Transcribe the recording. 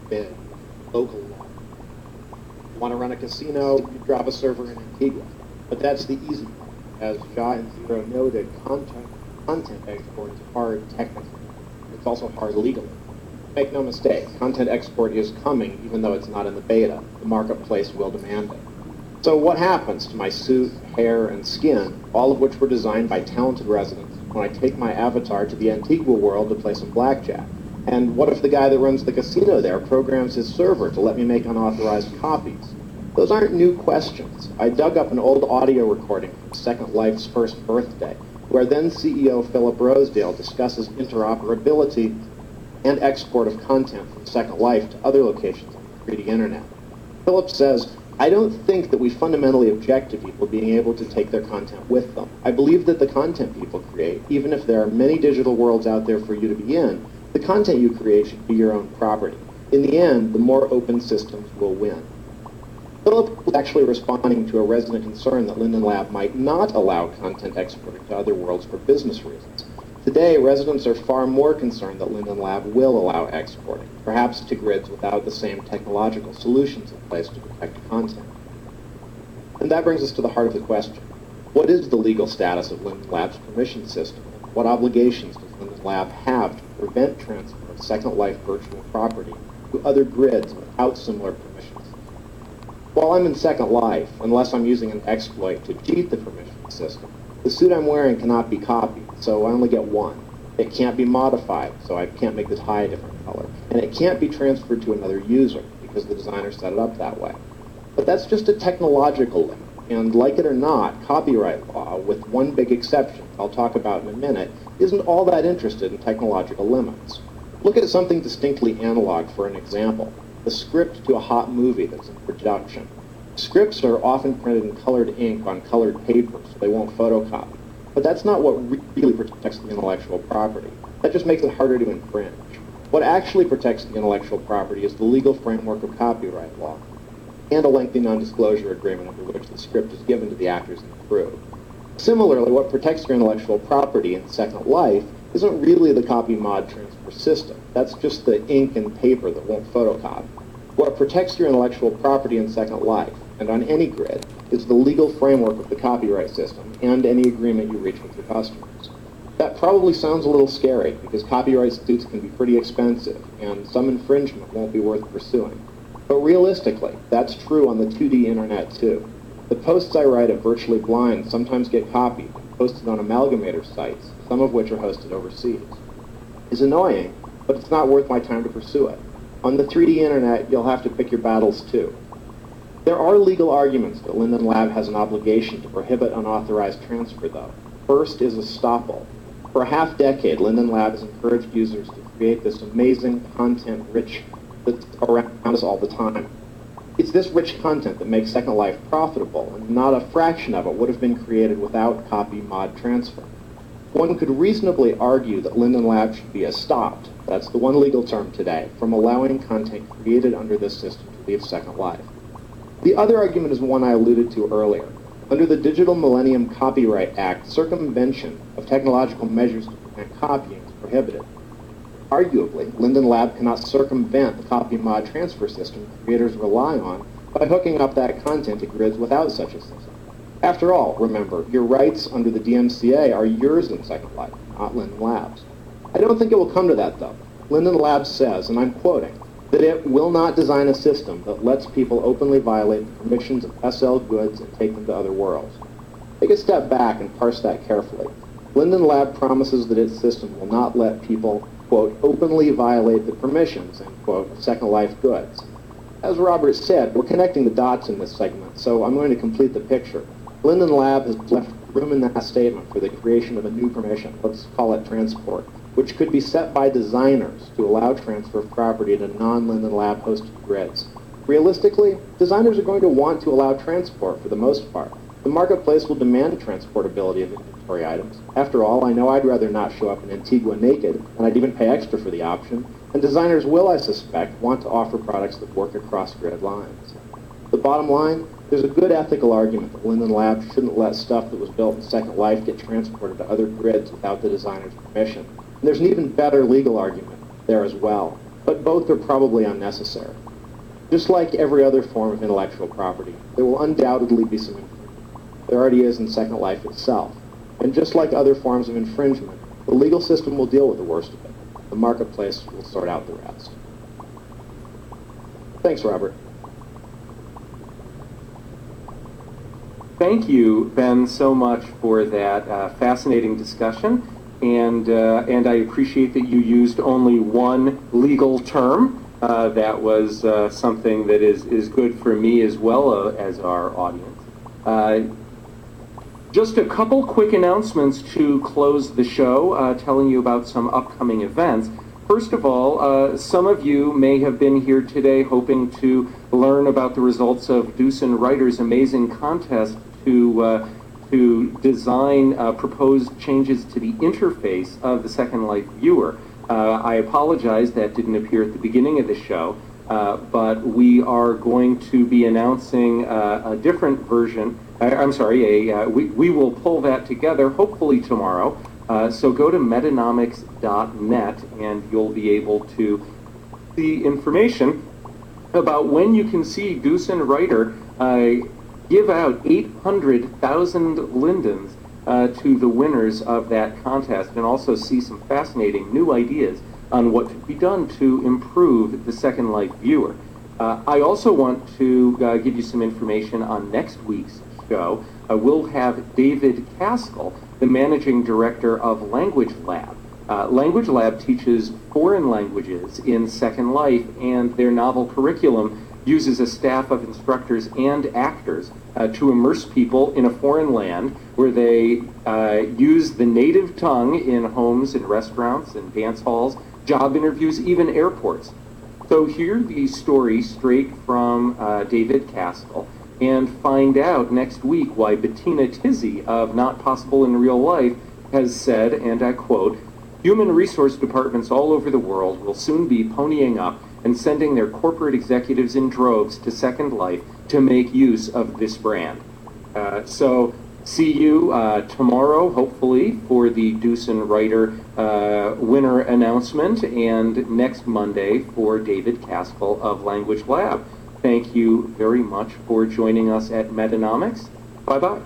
bid, local law. You want to run a casino, you drop a server in Antigua. But that's the easy part. As Shah and Zero noted, content export is hard technically. It's also hard legally. Make no mistake, content export is coming even though it's not in the beta. The marketplace will demand it. So what happens to my suit, hair, and skin, all of which were designed by talented residents, when I take my avatar to the Antigua world to play some blackjack? And what if the guy that runs the casino there programs his server to let me make unauthorized copies? Those aren't new questions. I dug up an old audio recording from Second Life's first birthday, where then CEO Philip Rosedale discusses interoperability and export of content from Second Life to other locations on the 3D internet. Philip says, "I don't think that we fundamentally object to people being able to take their content with them. I believe that the content people create, even if there are many digital worlds out there for you to be in, the content you create should be your own property. In the end, the more open systems will win." Philip was actually responding to a resident concern that Linden Lab might not allow content exporting to other worlds for business reasons. Today, residents are far more concerned that Linden Lab will allow exporting, perhaps to grids without the same technological solutions in place to protect content. And that brings us to the heart of the question. What is the legal status of Linden Lab's permission system? What obligations does Linden Lab have to prevent transfer of Second Life virtual property to other grids without similar permissions? While I'm in Second Life, unless I'm using an exploit to cheat the permission system, the suit I'm wearing cannot be copied, so I only get one. It can't be modified, so I can't make the tie a different color. And it can't be transferred to another user, because the designer set it up that way. But that's just a technological limit, and like it or not, copyright law, with one big exception I'll talk about in a minute, isn't all that interested in technological limits. Look at something distinctly analog for an example. The script to a hot movie that's in production. Scripts are often printed in colored ink on colored paper, so they won't photocopy. But that's not what really protects the intellectual property. That just makes it harder to infringe. What actually protects the intellectual property is the legal framework of copyright law, and a lengthy non-disclosure agreement under which the script is given to the actors and the crew. Similarly, what protects your intellectual property in Second Life isn't really the copy mod transfer system. That's just the ink and paper that won't photocopy. What protects your intellectual property in Second Life, and on any grid, is the legal framework of the copyright system and any agreement you reach with your customers. That probably sounds a little scary, because copyright suits can be pretty expensive, and some infringement won't be worth pursuing. But realistically, that's true on the 2D internet too. The posts I write at Virtually Blind sometimes get copied and posted on amalgamator sites, some of which are hosted overseas. It's annoying, but it's not worth my time to pursue it. On the 3D internet, you'll have to pick your battles too. There are legal arguments that Linden Lab has an obligation to prohibit unauthorized transfer, though. First is estoppel. For a half-decade, Linden Lab has encouraged users to create this amazing content-rich that's around us all the time. It's this rich content that makes Second Life profitable, and not a fraction of it would have been created without copy mod transfer. One could reasonably argue that Linden Lab should be estopped, that's the one legal term today, from allowing content created under this system to leave Second Life. The other argument is one I alluded to earlier. Under the Digital Millennium Copyright Act, circumvention of technological measures to prevent copying is prohibited. Arguably, Linden Lab cannot circumvent the copy mod transfer system creators rely on by hooking up that content to grids without such a system. After all, remember, your rights under the DMCA are yours in Second Life, not Linden Lab's. I don't think it will come to that, though. Linden Labs says, and I'm quoting, that it will not design a system that lets people openly violate the permissions of SL goods and take them to other worlds. Take a step back and parse that carefully. Linden Lab promises that its system will not let people, quote, openly violate the permissions, end quote, of Second Life goods. As Robert said, we're connecting the dots in this segment, so I'm going to complete the picture. Linden Lab has left room in that statement for the creation of a new permission, let's call it transport, which could be set by designers to allow transfer of property to non-Linden Lab hosted grids. Realistically, designers are going to want to allow transport for the most part. The marketplace will demand transportability of inventory items. After all, I know I'd rather not show up in Antigua naked, and I'd even pay extra for the option, and designers will, I suspect, want to offer products that work across grid lines. The bottom line, there's a good ethical argument that Linden Lab shouldn't let stuff that was built in Second Life get transported to other grids without the designer's permission. And there's an even better legal argument there as well. but both are probably unnecessary. Just like every other form of intellectual property, there will undoubtedly be some infringement. There already is in Second Life itself. And just like other forms of infringement, the legal system will deal with the worst of it. The marketplace will sort out the rest. Thanks, Robert. Thank you, Ben, so much for that fascinating discussion. And I appreciate that you used only one legal term. That was something that is good for me as well as our audience. Just a couple quick announcements to close the show, telling you about some upcoming events. First of all, some of you may have been here today hoping to learn about the results of Deucen Writer's amazing contest to design proposed changes to the interface of the Second Life viewer. I apologize that didn't appear at the beginning of the show, but we are going to be announcing a different version. We will pull that together hopefully tomorrow. So go to metanomics.net and you'll be able to see information about when you can see Deucen Writer give out 800,000 lindens to the winners of that contest, and also see some fascinating new ideas on what could be done to improve the Second Life viewer. I also want to give you some information on next week's show. We'll have David Caskell, the managing director of Language Lab. Language Lab teaches foreign languages in Second Life, and their novel curriculum uses a staff of instructors and actors to immerse people in a foreign land where they use the native tongue in homes and restaurants and dance halls, job interviews, even airports. So hear the story straight from David Caskell and find out next week why Bettina Tizzi of Not Possible in Real Life has said, and I quote, "Human resource departments all over the world will soon be ponying up and sending their corporate executives in droves to Second Life to make use of this brand." So see you tomorrow, hopefully, for the Deucen Writer winner announcement, and next Monday for David Caskell of Language Lab. Thank you very much for joining us at Metanomics. Bye-bye.